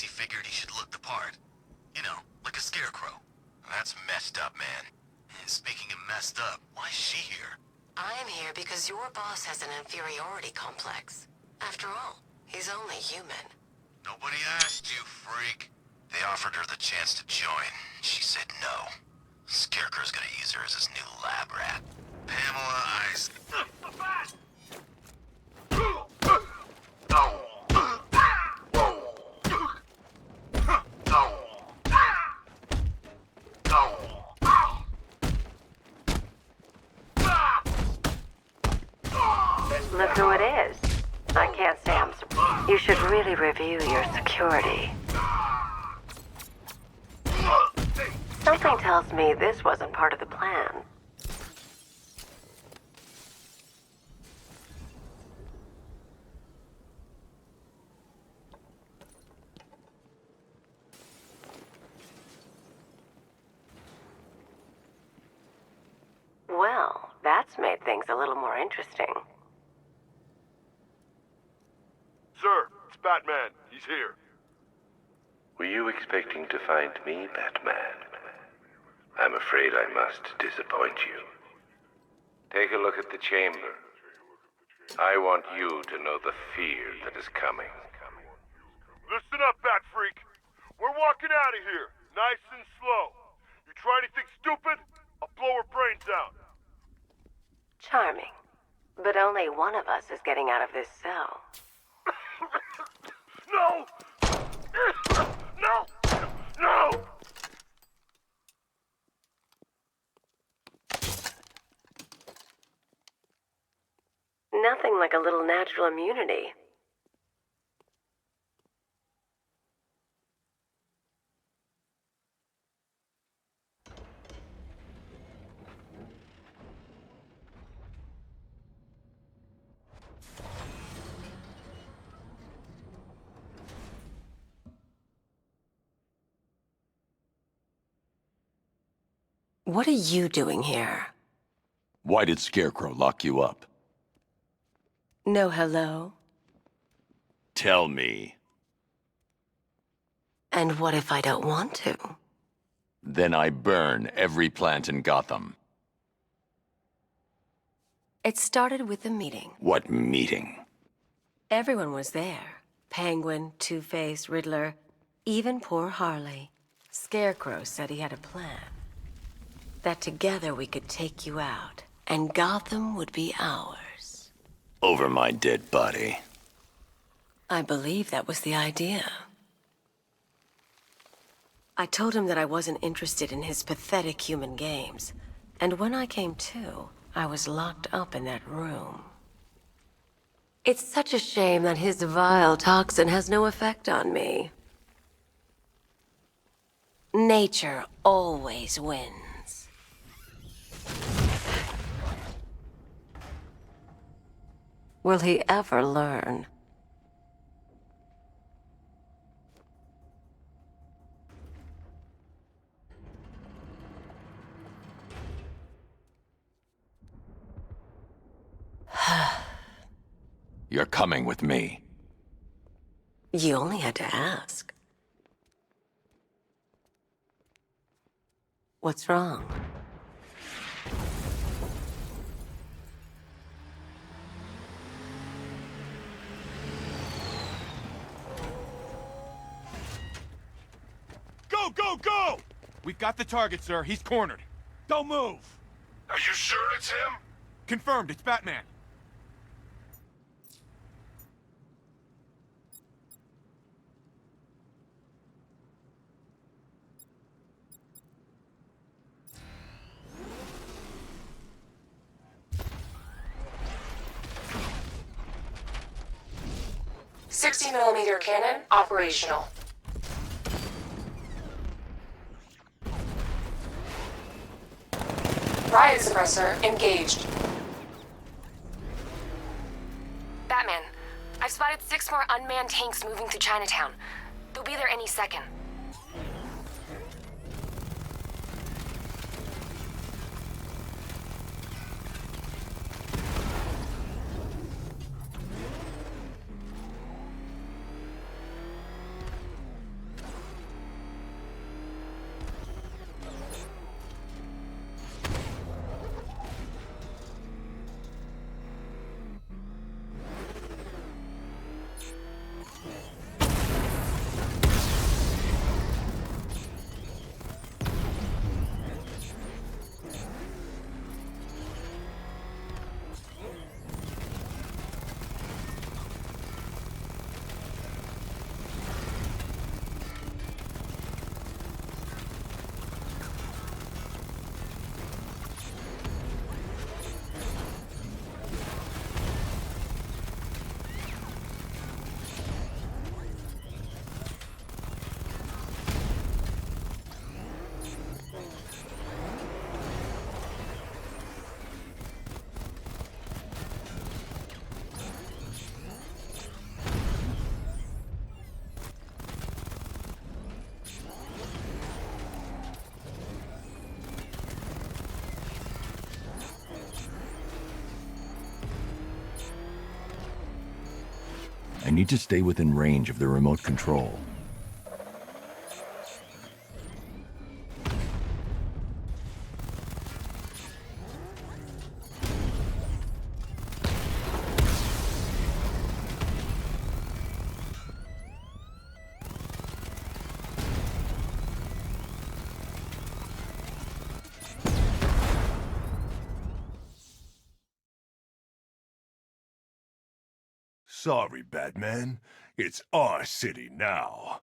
he figured he should look the part. You know, like a scarecrow. That's messed up, man. And speaking of messed up, why is she here? I'm here because your boss has an inferiority complex. After all, he's only human. Nobody asked you, freak. They offered her the chance to join. She said no. Scarecrow's gonna use her as his new lab rat. Pamela, Look who it is. I can't say I'm surprised. You should really review your security. Something tells me this wasn't part of the plan. Well, that's made things a little more interesting. Sir, it's Batman. He's here. Were you expecting to find me, Batman? I'm afraid I must disappoint you. Take a look at the chamber. I want you to know the fear that is coming. Listen up, Bat Freak. We're walking out of here, nice and slow. You try anything stupid, I'll blow her brains out. Charming. But only one of us is getting out of this cell. No! No! No! Nothing like a little natural immunity. What are you doing here? Why did Scarecrow lock you up? No hello? Tell me. And what if I don't want to? Then I burn every plant in Gotham. It started with a meeting. What meeting? Everyone was there. Penguin, Two-Face, Riddler, even poor Harley. Scarecrow said he had a plan. That together we could take you out, and Gotham would be ours. Over my dead body. I believe that was the idea. I told him that I wasn't interested in his pathetic human games, and when I came to, I was locked up in that room. It's such a shame that his vile toxin has no effect on me. Nature always wins. Will he ever learn? You're coming with me. You only had to ask. What's wrong? Go, go, go! We've got the target, sir. He's cornered. Don't move! Are you sure it's him? Confirmed, it's Batman. .60mm cannon operational. Riot suppressor engaged. Batman, I've spotted 6 more unmanned tanks moving through Chinatown. They'll be there any second. I need to stay within range of the remote control. Sorry, Batman. It's our city now.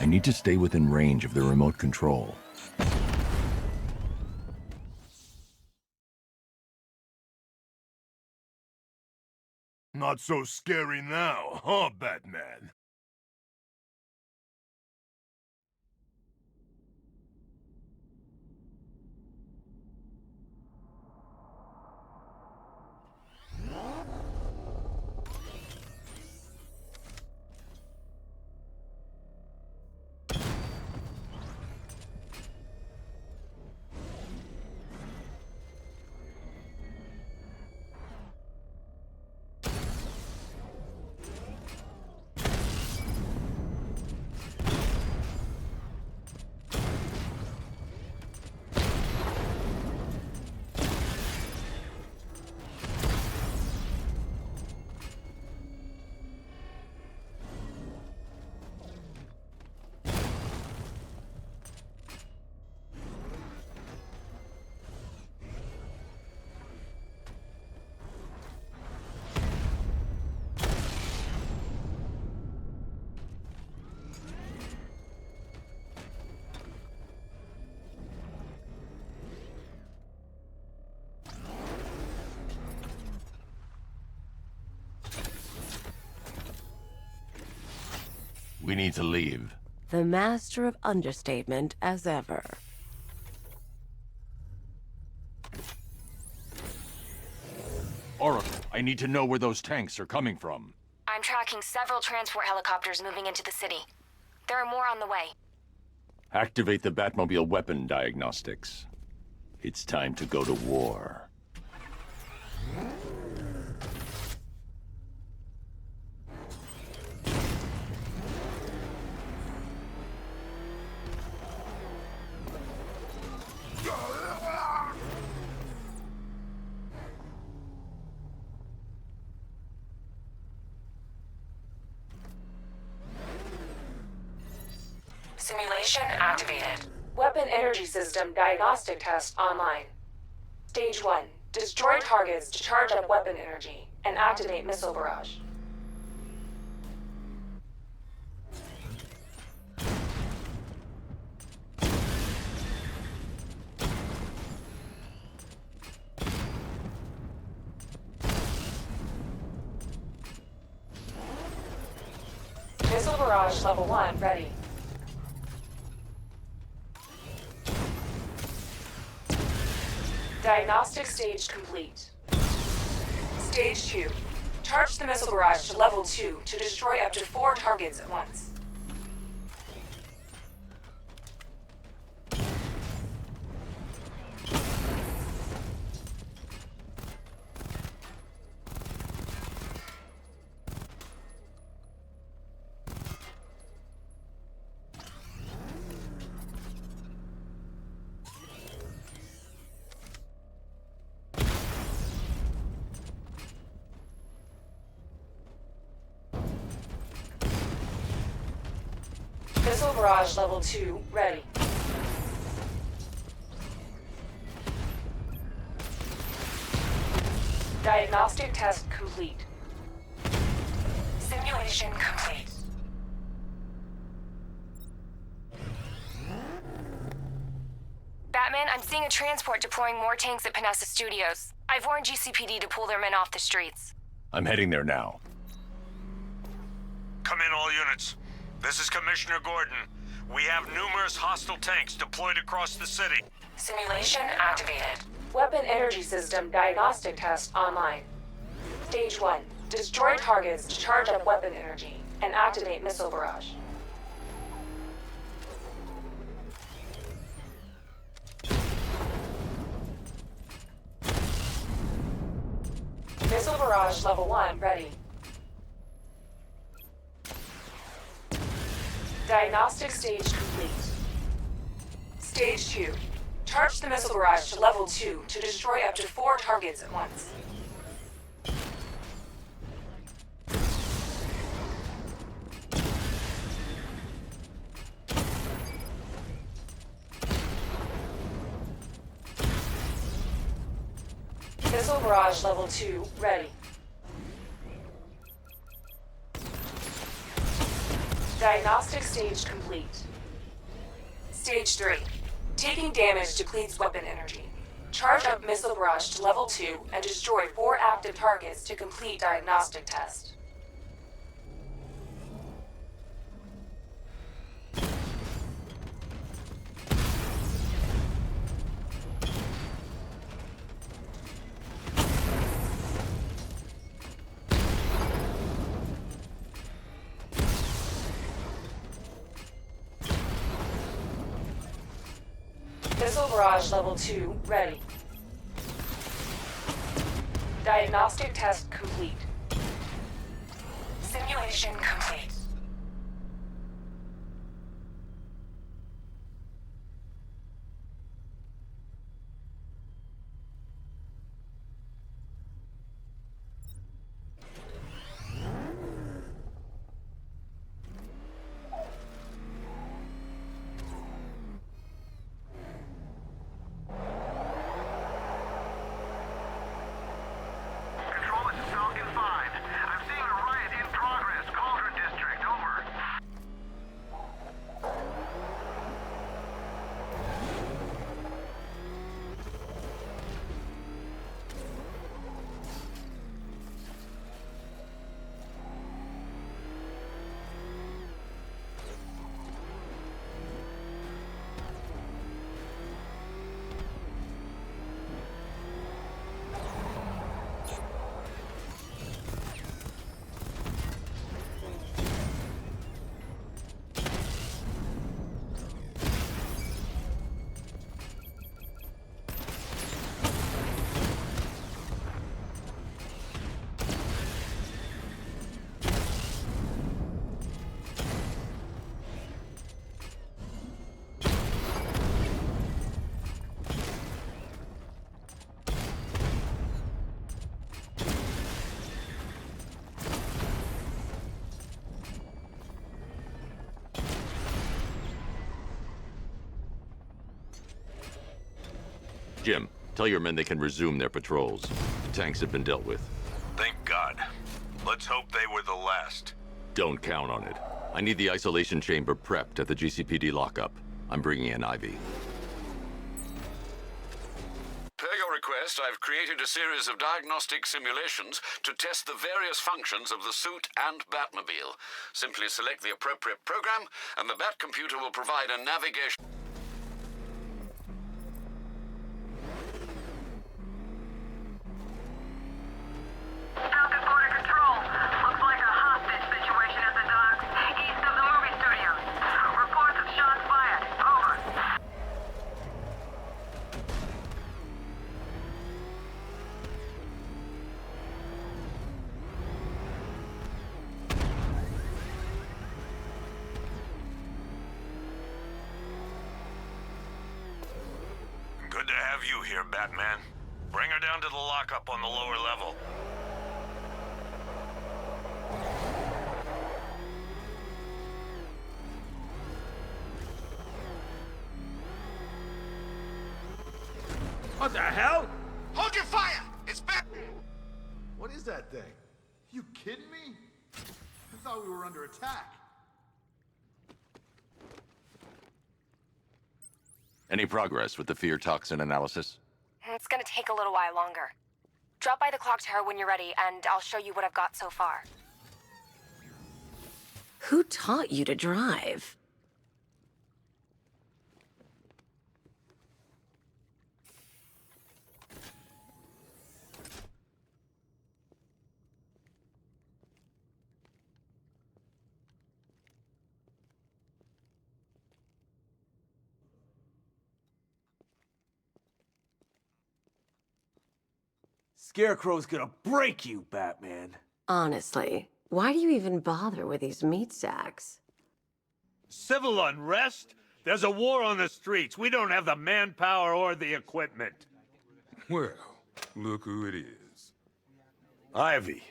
I need to stay within range of the remote control. Not so scary now, huh, Batman? We need to leave. The master of understatement as ever. Oracle, I need to know where those tanks are coming from. I'm tracking several transport helicopters moving into the city. There are more on the way. Activate the Batmobile weapon diagnostics. It's time to go to war. Simulation activated. Weapon energy system diagnostic test online. Stage 1. Destroy targets to charge up weapon energy and activate missile barrage. Missile barrage level 1 ready. Diagnostic stage complete. Stage 2. Charge the missile barrage to level 2 to destroy up to 4 targets at once. Missile barrage level 2 ready. Diagnostic test complete. Simulation complete. Batman, I'm seeing a transport deploying more tanks at Panessa Studios. I've warned GCPD to pull their men off the streets. I'm heading there now. Come in, all units. This is Commissioner Gordon. We have numerous hostile tanks deployed across the city. Simulation activated. Weapon energy system diagnostic test online. Stage 1. Destroy targets to charge up weapon energy and activate missile barrage. Missile barrage level 1 ready. Diagnostic stage complete. Stage 2. Charge the missile barrage to level 2 to destroy up to 4 targets at once. Missile barrage level 2 ready. Diagnostic stage complete. Stage 3. Taking damage depletes weapon energy. Charge up missile barrage to level 2 and destroy 4 active targets to complete diagnostic test. Missile barrage level 2 ready. Diagnostic test complete. Simulation complete. Control, this is Falcon 5. I'm seeing a riot in progress. Cauldron District, over. Jim, tell your men they can resume their patrols. The tanks have been dealt with. Thank God. Let's hope they were the last. Don't count on it. I need the isolation chamber prepped at the GCPD lockup. I'm bringing in Ivy. Per your request, I've created a series of diagnostic simulations to test the various functions of the suit and Batmobile. Simply select the appropriate program, and the Bat computer will provide a navigation... Falcon Border Control. Looks like a hostage situation at the docks, east of the movie studios. Reports of shots fired. Over. Good to have you here, Batman. Bring her down to the lockup on the lower level. What the hell? Hold your fire! It's back! What is that thing? You kidding me? I thought we were under attack. Any progress with the fear toxin analysis? It's gonna take a little while longer. Drop by the clock tower when you're ready, and I'll show you what I've got so far. Who taught you to drive? Scarecrow's gonna break you, Batman. Honestly, why do you even bother with these meat sacks? Civil unrest? There's a war on the streets. We don't have the manpower or the equipment. Well, look who it is. Ivy.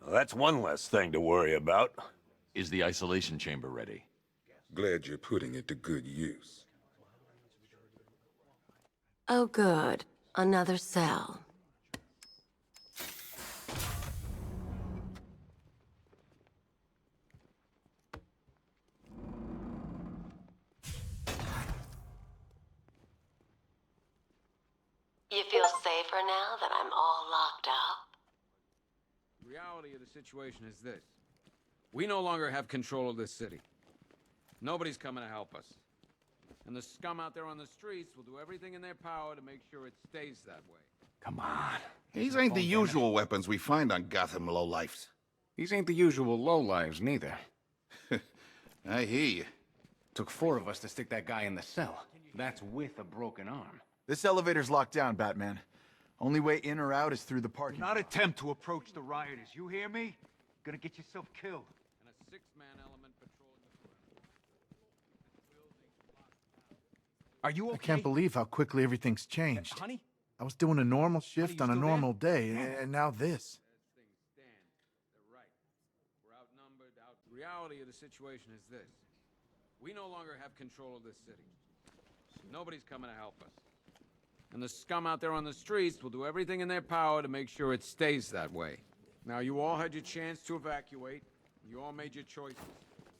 Well, that's one less thing to worry about. Is the isolation chamber ready? Glad you're putting it to good use. Oh, good. Another cell. You feel safer now that I'm all locked up? The reality of the situation is this. We no longer have control of this city. Nobody's coming to help us. And the scum out there on the streets will do everything in their power to make sure it stays that way. Come on. These ain't the usual weapons we find on Gotham lowlifes. These ain't the usual lowlives, neither. I hear you. Took 4 of us to stick that guy in the cell. That's with a broken arm. This elevator's locked down, Batman. Only way in or out is through the parking lot. Not attempt to approach the rioters, you hear me? Gonna get yourself killed. And a 6-man element patrolling the perimeter. Are you okay? I can't believe how quickly everything's changed. Honey? I was doing a normal shift you on a still normal day, and now this. As things stand, they're right. We're outnumbered, The reality of the situation is this. We no longer have control of this city. Nobody's coming to help us. And the scum out there on the streets will do everything in their power to make sure it stays that way. Now, you all had your chance to evacuate. You all made your choices.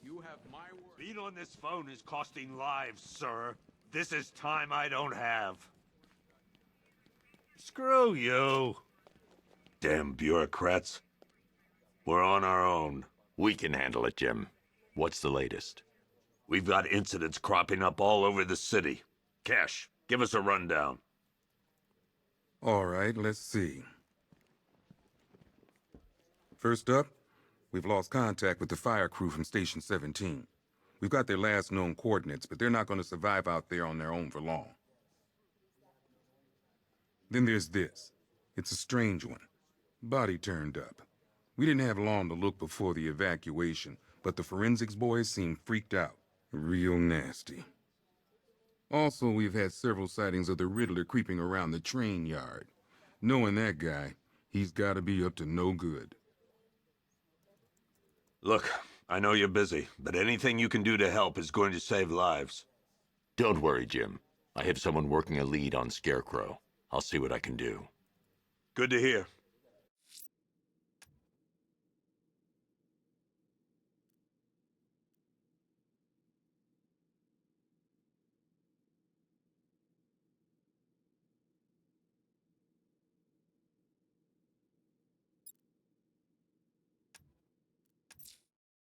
You have my word. Being on this phone is costing lives, sir. This is time I don't have. Screw you. Damn bureaucrats. We're on our own. We can handle it, Jim. What's the latest? We've got incidents cropping up all over the city. Cash, give us a rundown. All right, let's see. First up, we've lost contact with the fire crew from Station 17. We've got their last known coordinates, but they're not going to survive out there on their own for long. Then there's this. It's a strange one. Body turned up. We didn't have long to look before the evacuation, but the forensics boys seem freaked out. Real nasty. Also, we've had several sightings of the Riddler creeping around the train yard. Knowing that guy, he's got to be up to no good. Look, I know you're busy, but anything you can do to help is going to save lives. Don't worry, Jim. I have someone working a lead on Scarecrow. I'll see what I can do. Good to hear.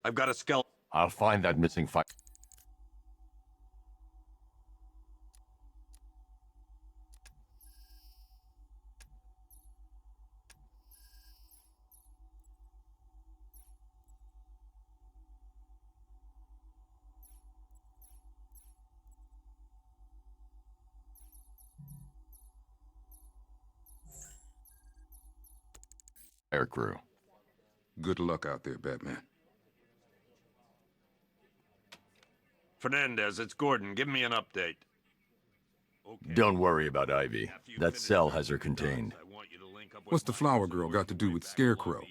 I've got a skeleton. I'll find that missing fire. Fire crew. Good luck out there, Batman. Fernandez, it's Gordon. Give me an update. Okay. Don't worry about Ivy. That cell has her contained. What's the flower girl got to do with Scarecrow?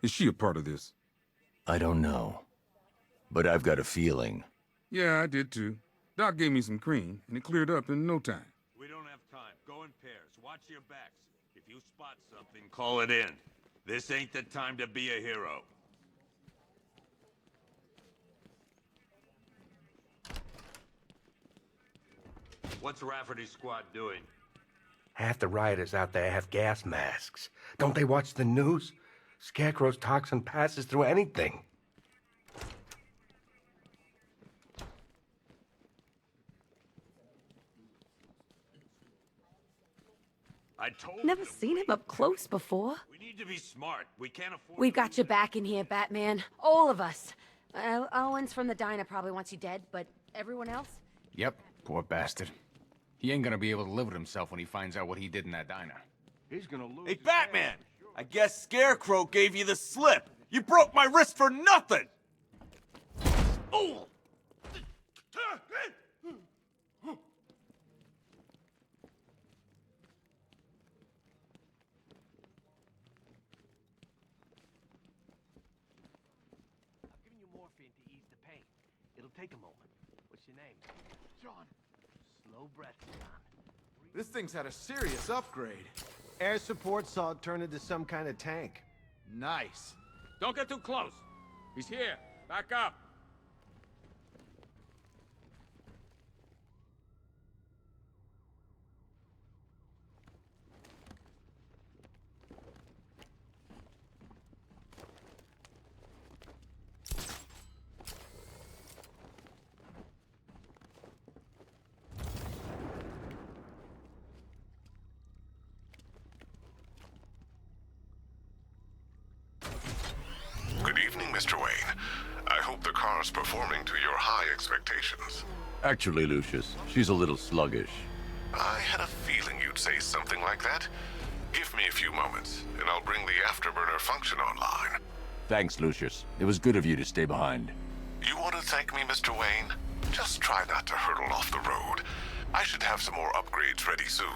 Is she a part of this? I don't know. But I've got a feeling. Yeah, I did too. Doc gave me some cream, and it cleared up in no time. We don't have time. Go in pairs. Watch your backs. If you spot something, call it in. This ain't the time to be a hero. What's Rafferty's squad doing? Half the rioters out there have gas masks. Don't they watch the news? Scarecrow's toxin passes through anything. I told Never you. seen him up close before. We need to be smart. We can't afford. We've got your back in here, Batman. All of us. Owens from the diner probably wants you dead, but everyone else? Yep, poor bastard. He ain't gonna be able to live with himself when he finds out what he did in that diner. He's gonna lose. Hey, Batman! I guess Scarecrow gave you the slip. You broke my wrist for nothing! Oh! Take a moment. What's your name? John. Slow breath, John. This thing's had a serious upgrade. Air support saw it turn into some kind of tank. Nice. Don't get too close. He's here. Back up. Good evening, Mr. Wayne. I hope the car's performing to your high expectations. Actually, Lucius, she's a little sluggish. I had a feeling you'd say something like that. Give me a few moments, and I'll bring the afterburner function online. Thanks, Lucius. It was good of you to stay behind. You want to thank me, Mr. Wayne? Just try not to hurtle off the road. I should have some more upgrades ready soon.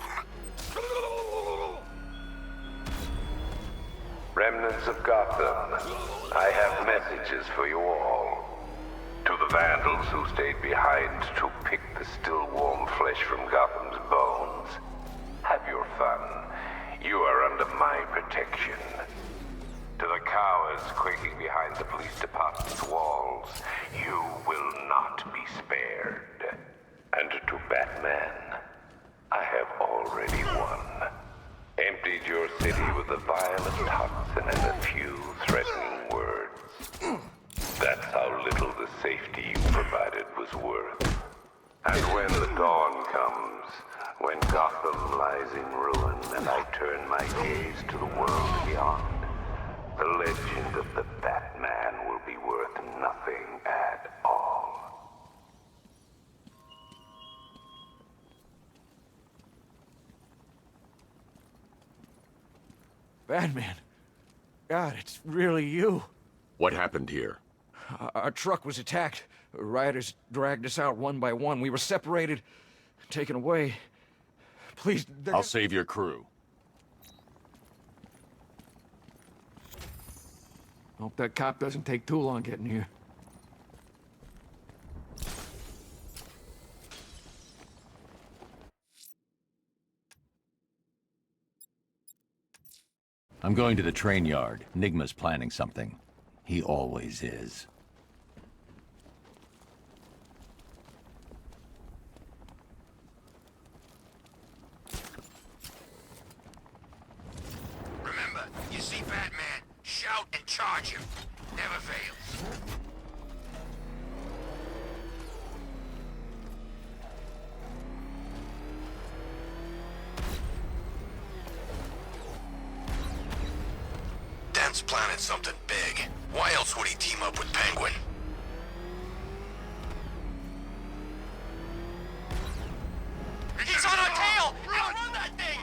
Remnants of Gotham, I have messages for you all. To the vandals who stayed behind to pick the still warm flesh from Gotham's bones, have your fun. You are under my protection. To the cowards quaking behind the police department's walls, you will not be spared. And to Batman, I have already won. Emptied your city with a violent toxin and a few threatening words. That's how little the safety you provided was worth. And when the dawn comes, when Gotham lies in ruin and I turn my gaze to the world beyond, the legend of the Batman will be worth nothing at all. Batman. God, it's really you. What happened here? Our truck was attacked. Rioters dragged us out one by one. We were separated, taken away. Please, I'll save your crew. Hope that cop doesn't take too long getting here. I'm going to the train yard. Nigma's planning something. He always is. Remember, you see Batman, shout and charge him. Never fails. Dent's planning something big. Why else would he team up with Penguin? He's on our tail! Outrun that thing!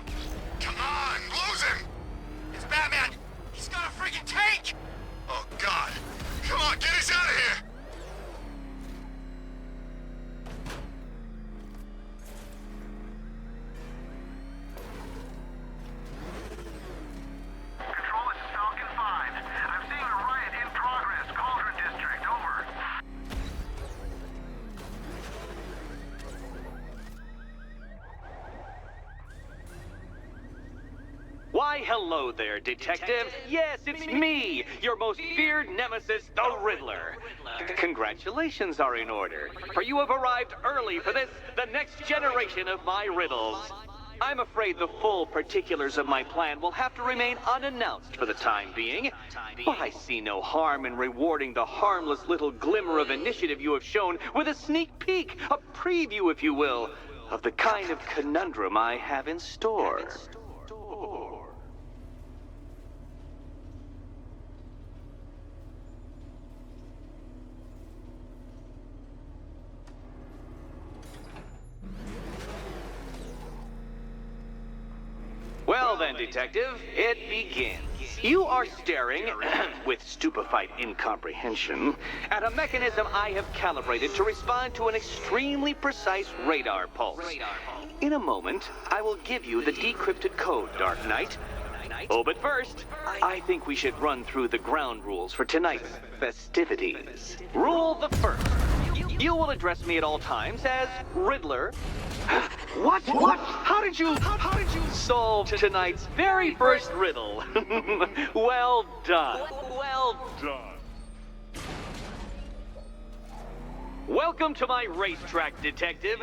Come on, lose him! It's Batman! He's got a freaking tank! Oh, God! Come on, get us out of here! Control, this is Falcon 5. I'm seeing a riot in progress. Cauldron District, over. Why, hello there, Detective. Yes, it's me, your most feared nemesis, the Riddler. Congratulations are in order, for you have arrived early for this, the next generation of my riddles. I'm afraid the full particulars of my plan will have to remain unannounced for the time being, but I see no harm in rewarding the harmless little glimmer of initiative you have shown with a sneak peek, a preview, if you will, of the kind of conundrum I have in store. Well then, Detective, it begins. You are staring, with stupefied incomprehension, at a mechanism I have calibrated to respond to an extremely precise radar pulse. In a moment, I will give you the decrypted code, Dark Knight. Oh, but first, I think we should run through the ground rules for tonight's festivities. Rule the first. You will address me at all times as Riddler. What? How did you solve tonight's very first riddle? Well done. Well done. Welcome to my racetrack, Detective.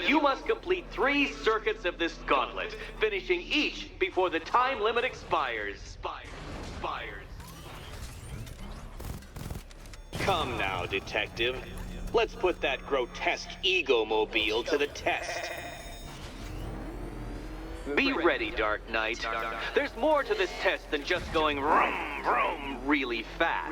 You must complete 3 circuits of this gauntlet, finishing each before the time limit expires. Come now, Detective. Let's put that grotesque ego-mobile to the test. Be ready, Dark Knight. There's more to this test than just going vroom, vroom really fast.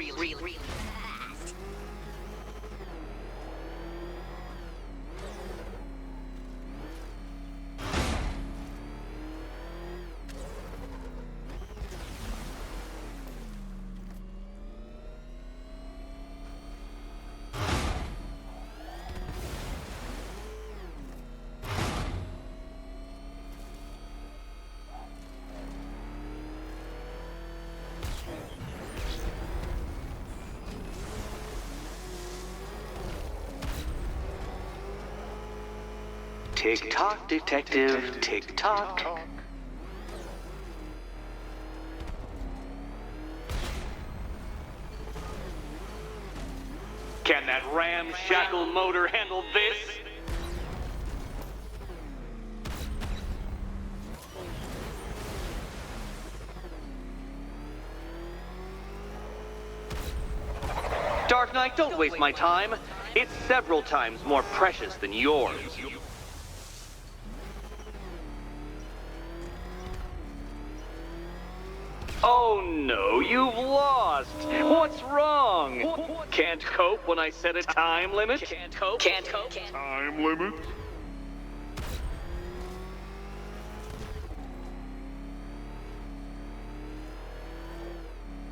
Tick-tock, Detective, tick-tock. Can that ramshackle motor handle this? Dark Knight, don't waste my time. It's several times more precious than yours. Oh no, you've lost! What's wrong? Can't cope when I set a time limit? Can't cope? Time limit?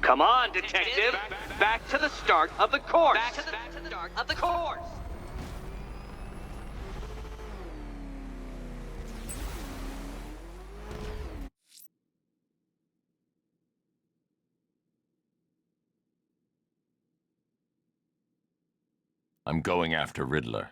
Come on, Detective! Back to the start of the course! Back to the start of the course! I'm going after Riddler.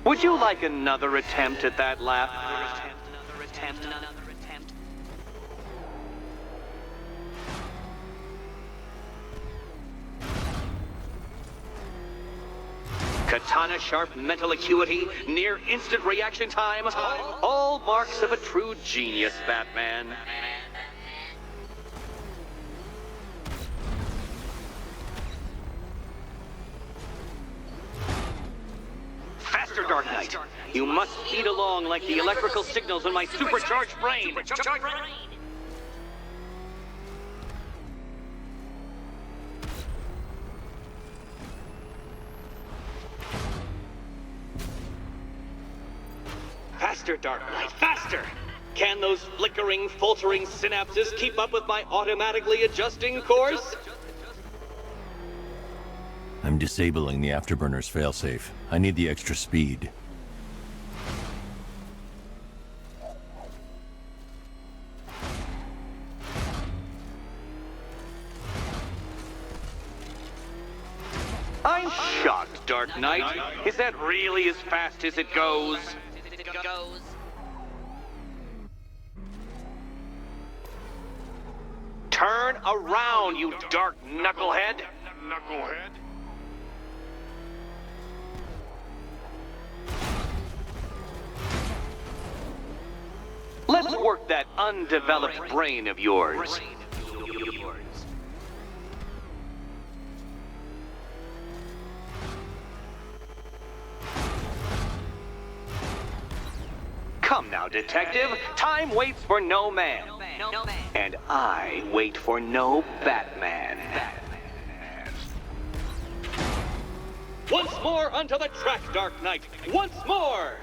Would you like another attempt at that laugh? Another attempt. Katana sharp mental acuity, near instant reaction time, all marks of a true genius, Batman. Faster, Dark Knight. You must speed along like the electrical signals in my supercharged brain. Faster, Dark Knight, faster! Can those flickering, faltering synapses keep up with my automatically adjusting course? I'm disabling the afterburner's failsafe. I need the extra speed. I'm shocked, Dark Knight. Is that really as fast as it goes? Turn around, you dark knucklehead! Let's work that undeveloped brain of yours. Come now, detective. Time waits for no man. And I wait for no Batman. Once more onto the track, Dark Knight. Once more!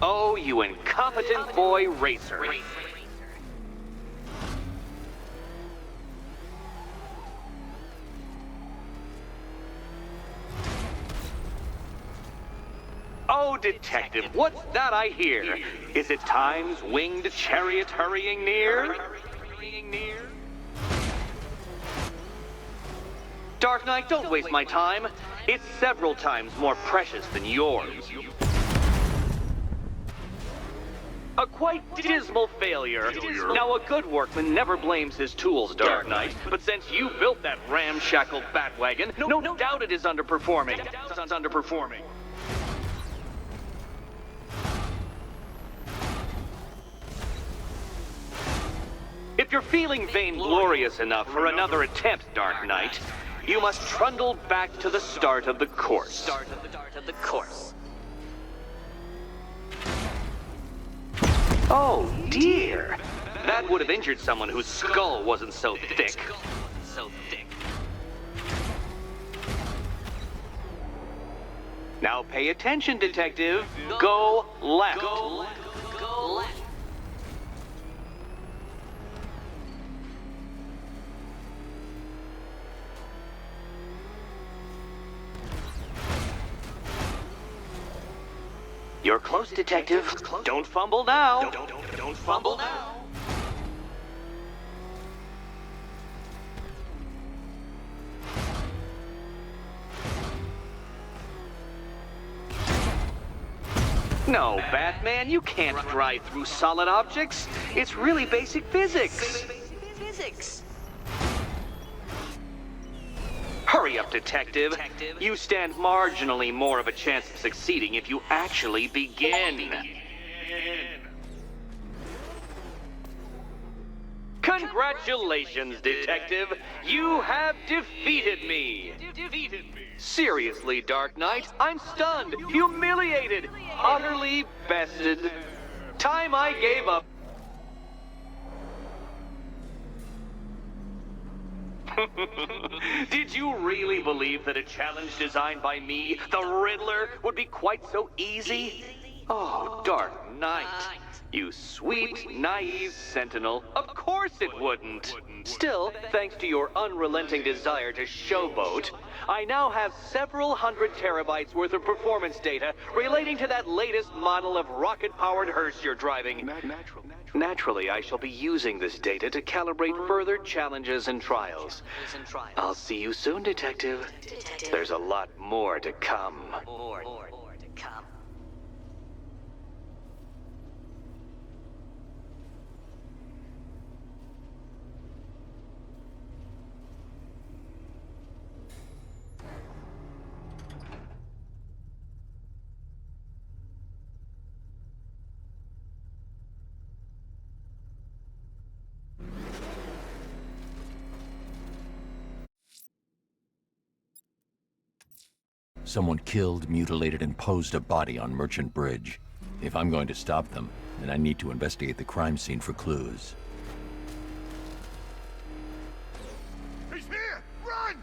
Oh, you incompetent boy racer. Oh, detective, what's that I hear? Is it time's winged chariot hurrying near? Dark Knight, don't waste my time. It's several times more precious than yours. A quite dismal failure. Now, a good workman never blames his tools, Dark Knight. But since you built that ramshackle Batwagon, no doubt it is underperforming. If you're feeling vainglorious enough for another attempt, Dark Knight, you must trundle back to the start of the course. Oh, dear. That would have injured someone whose skull wasn't so thick. Now pay attention, detective. Go left. You're close, detective. Don't fumble now. Don't fumble now. No, Batman, you can't drive through solid objects. It's really basic physics. Hurry up, detective. You stand marginally more of a chance of succeeding if you actually begin. Congratulations, detective. You have defeated me. Seriously, Dark Knight, I'm stunned, humiliated, utterly bested. Time I gave up. Did you really believe that a challenge designed by me, the Riddler, would be quite so easy? Oh, Dark Knight. You sweet, naive sentinel. Of course it wouldn't. Still, thanks to your unrelenting desire to showboat, I now have several hundred terabytes worth of performance data relating to that latest model of rocket-powered hearse you're driving. Naturally, I shall be using this data to calibrate further challenges and trials. I'll see you soon, Detective. There's a lot more to come. Someone killed, mutilated, and posed a body on Merchant Bridge. If I'm going to stop them, then I need to investigate the crime scene for clues. He's here! Run!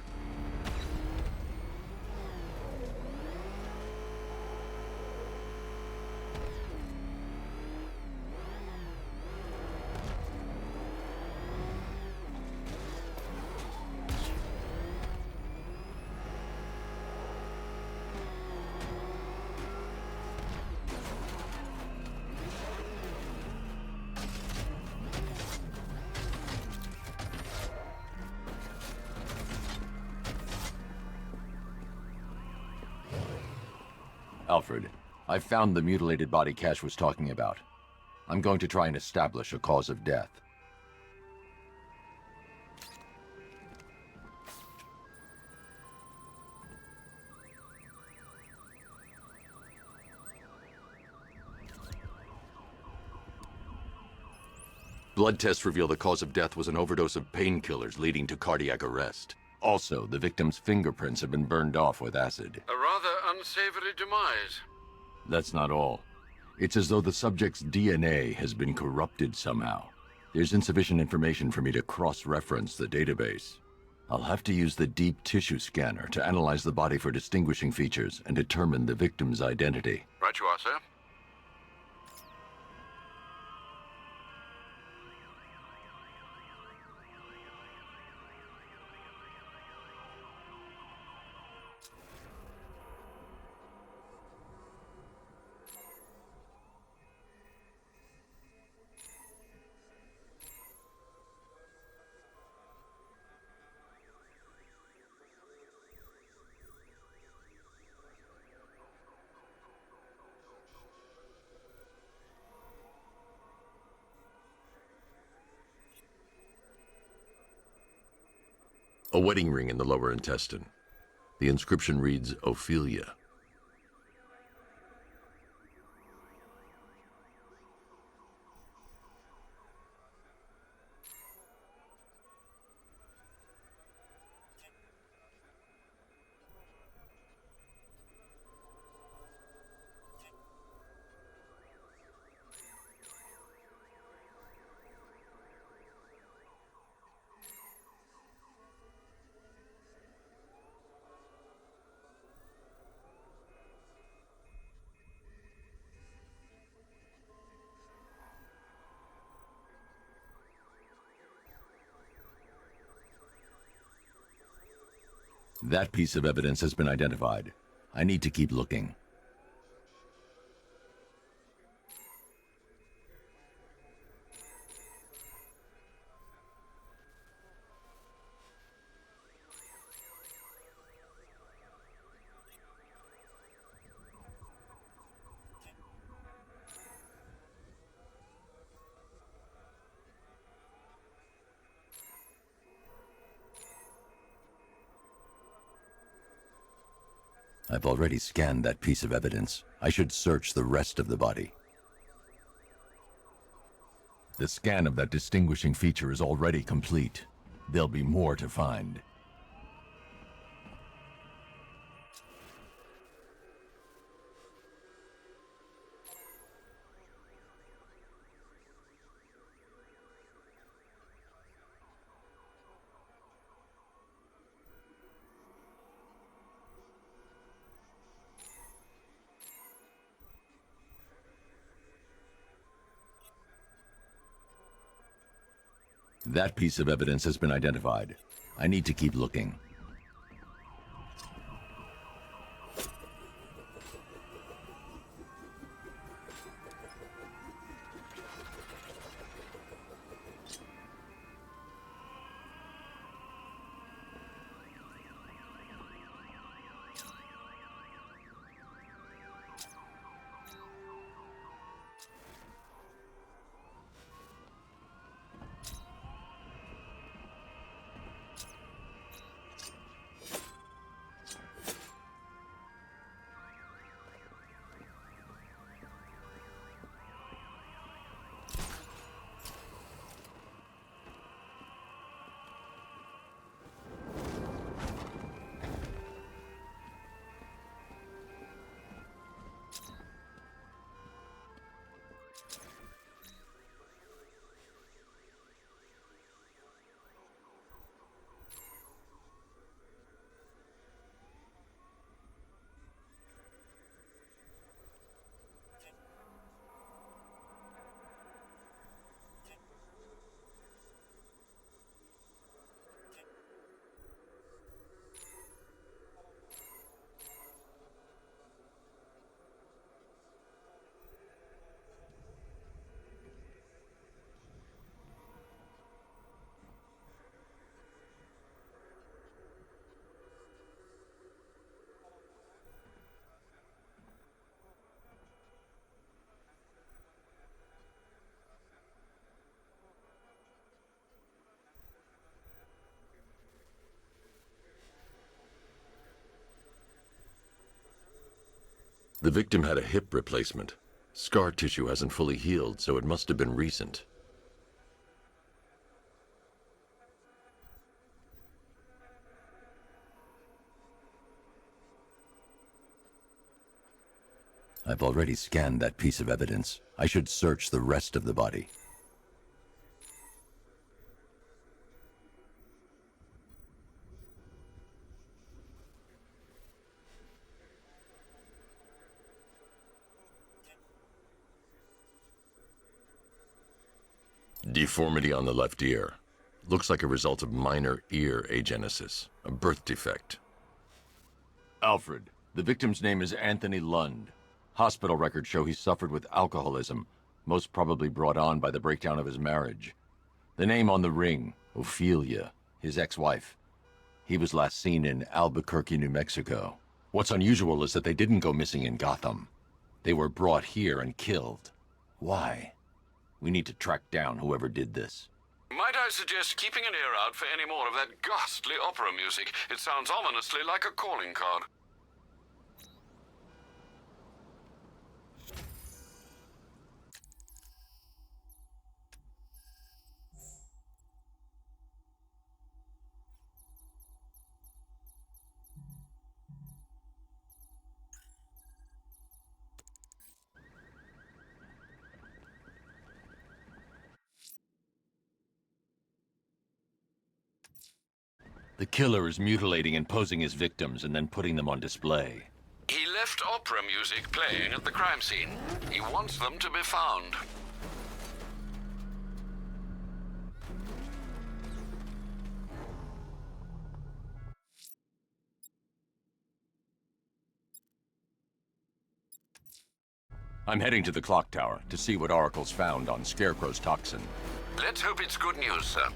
Alfred, I found the mutilated body Cash was talking about. I'm going to try and establish a cause of death. Blood tests reveal the cause of death was an overdose of painkillers leading to cardiac arrest. Also, the victim's fingerprints have been burned off with acid. A rather unsavory demise. That's not all. It's as though the subject's DNA has been corrupted somehow. There's insufficient information for me to cross-reference the database. I'll have to use the deep tissue scanner to analyze the body for distinguishing features and determine the victim's identity. Right you are, sir. A wedding ring in the lower intestine. The inscription reads, Ophelia. That piece of evidence has been identified. I need to keep looking. I've already scanned that piece of evidence. I should search the rest of the body. The scan of that distinguishing feature is already complete. There'll be more to find. That piece of evidence has been identified. I need to keep looking. The victim had a hip replacement. Scar tissue hasn't fully healed, so it must have been recent. I've already scanned that piece of evidence. I should search the rest of the body. Deformity on the left ear. Looks like a result of minor ear agenesis, a birth defect. Alfred, the victim's name is Anthony Lund. Hospital records show he suffered with alcoholism, most probably brought on by the breakdown of his marriage. The name on the ring, Ophelia, his ex-wife. He was last seen in Albuquerque, New Mexico. What's unusual is that they didn't go missing in Gotham. They were brought here and killed. Why? We need to track down whoever did this. Might I suggest keeping an ear out for any more of that ghastly opera music? It sounds ominously like a calling card. The killer is mutilating and posing his victims and then putting them on display. He left opera music playing at the crime scene. He wants them to be found. I'm heading to the clock tower to see what Oracle's found on Scarecrow's toxin. Let's hope it's good news, sir.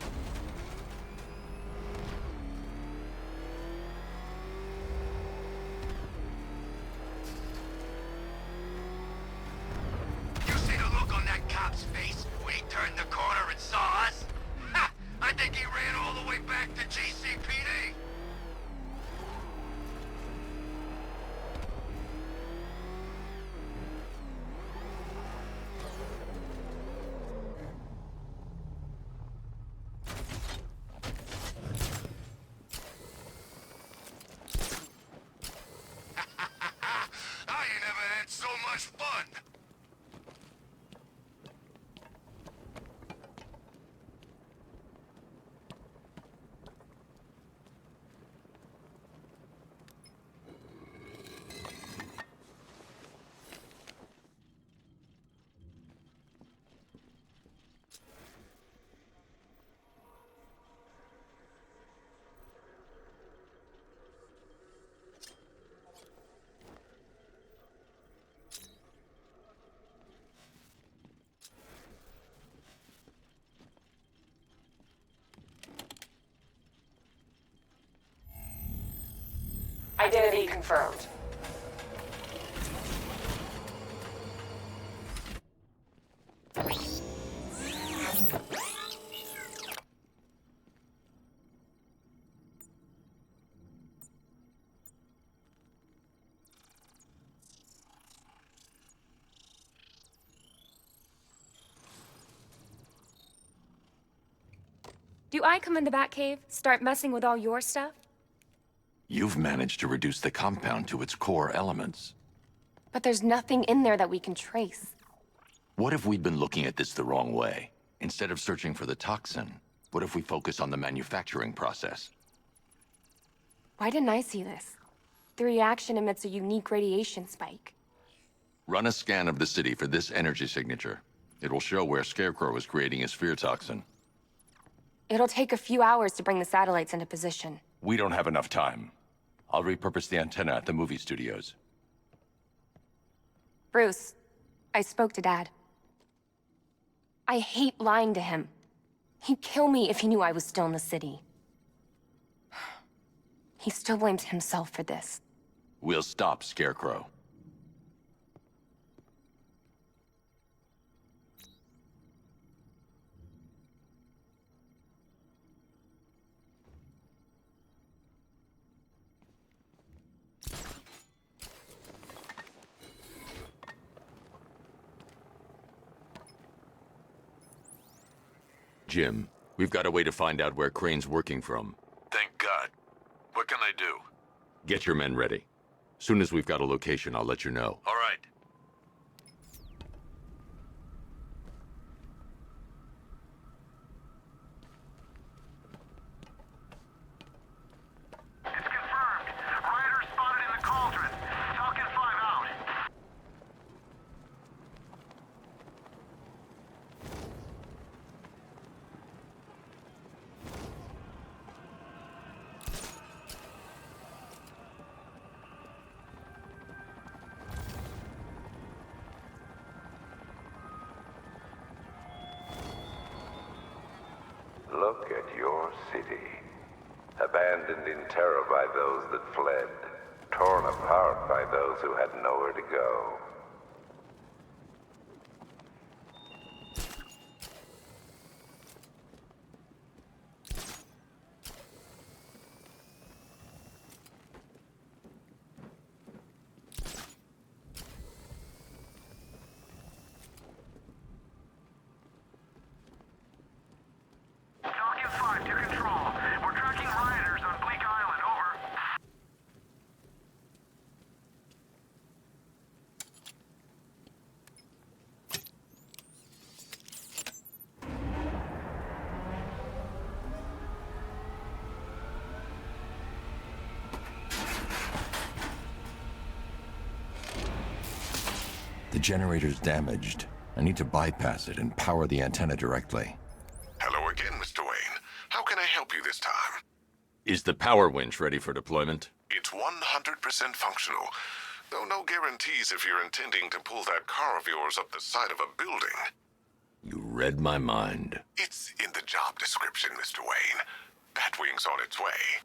You see the look on that cop's face when he turned the corner and saw us? Ha! I think he ran all the way back to GCPD. Identity confirmed. Do I come in the Batcave, start messing with all your stuff? You've managed to reduce the compound to its core elements. But there's nothing in there that we can trace. What if we've been looking at this the wrong way? Instead of searching for the toxin, what if we focus on the manufacturing process? Why didn't I see this? The reaction emits a unique radiation spike. Run a scan of the city for this energy signature. It will show where Scarecrow is creating his fear toxin. It'll take a few hours to bring the satellites into position. We don't have enough time. I'll repurpose the antenna at the movie studios. Bruce, I spoke to Dad. I hate lying to him. He'd kill me if he knew I was still in the city. He still blames himself for this. We'll stop Scarecrow. Jim, we've got a way to find out where Crane's working from. Thank God. What can I do? Get your men ready. Soon as we've got a location, I'll let you know. All right. It's confirmed. Rioters spotted in the cauldron. Falcon 5 out. Look at your city. Abandoned in terror by those that fled. Torn apart by those who had nowhere to go. Falcon 5 to control. We're tracking rioters on Bleak Island. Over. The generator's damaged. I need to bypass it and power the antenna directly. Hello again, Mr. Wayne. How can I help you this time? Is the power winch ready for deployment? It's 100% functional, though no guarantees if you're intending to pull that car of yours up the side of a building. You read my mind. It's in the job description, Mr. Wayne. Batwing's on its way.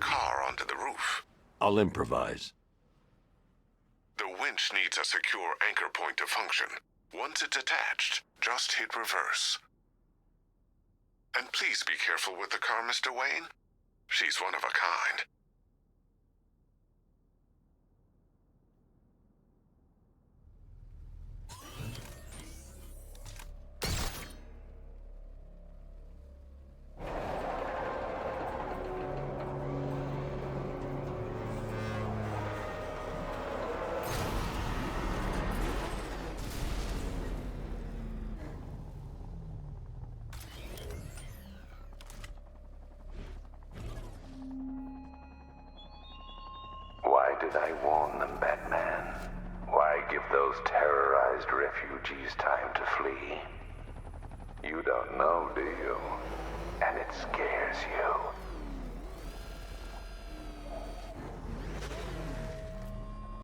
car onto the roof. I'll improvise. The winch needs a secure anchor point to function. Once it's attached, just hit reverse. And please be careful with the car, Mr. Wayne. She's one of a kind. Why did I warn them, Batman? Why give those terrorized refugees time to flee? You don't know, do you? And it scares you.